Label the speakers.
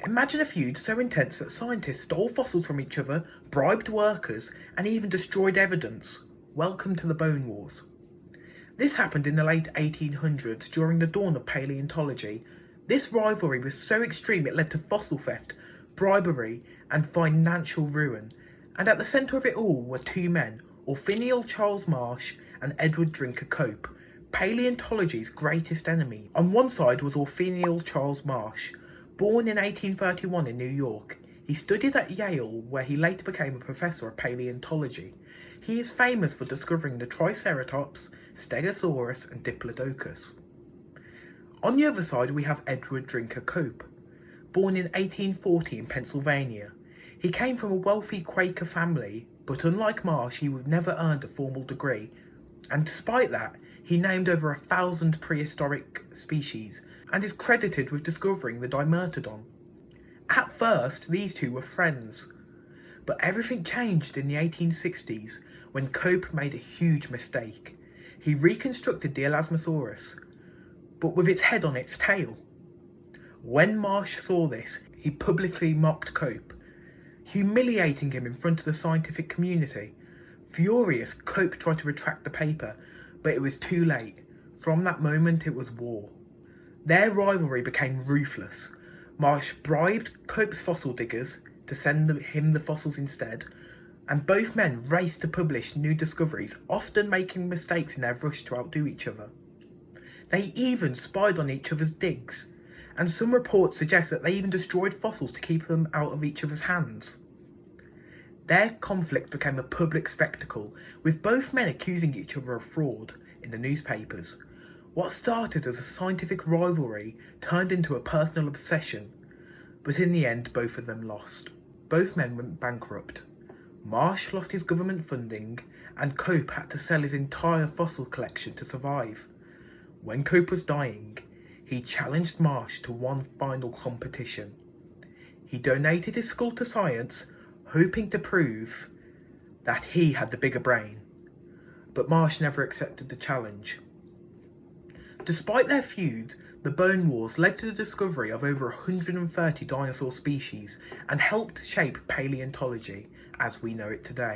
Speaker 1: Imagine a feud so intense that scientists stole fossils from each other, bribed workers, and even destroyed evidence. Welcome to the Bone Wars. This happened in the late 1800s during the dawn of paleontology. This rivalry was so extreme it led to fossil theft, bribery, and financial ruin. And at the centre of it all were two men, Orfinial Charles Marsh and Edward Drinker Cope, paleontology's greatest enemy. On one side was Orfinial Charles Marsh. Born in 1831 in New York, he studied at Yale, where he later became a professor of paleontology. He is famous for discovering the Triceratops, Stegosaurus and Diplodocus. On the other side we have Edward Drinker Cope. Born in 1840 in Pennsylvania, he came from a wealthy Quaker family, but unlike Marsh, he would never earned a formal degree, and despite that, he named over 1,000 prehistoric species and is credited with discovering the Dimertodon. At first, these two were friends, but everything changed in the 1860s when Cope made a huge mistake. He reconstructed the Elasmosaurus, but with its head on its tail. When Marsh saw this, he publicly mocked Cope, humiliating him in front of the scientific community. Furious, Cope tried to retract the paper, but it was too late. From that moment, it was war. Their rivalry became ruthless. Marsh bribed Cope's fossil diggers to send him the fossils instead, and both men raced to publish new discoveries, often making mistakes in their rush to outdo each other. They even spied on each other's digs, and some reports suggest that they even destroyed fossils to keep them out of each other's hands. Their conflict became a public spectacle, with both men accusing each other of fraud in the newspapers. What started as a scientific rivalry turned into a personal obsession, but in the end both of them lost. Both men went bankrupt. Marsh lost his government funding, and Cope had to sell his entire fossil collection to survive. When Cope was dying, he challenged Marsh to one final competition. He donated his skull to science, hoping to prove that he had the bigger brain. But Marsh never accepted the challenge. Despite their feud, the Bone Wars led to the discovery of over 130 dinosaur species and helped shape paleontology as we know it today.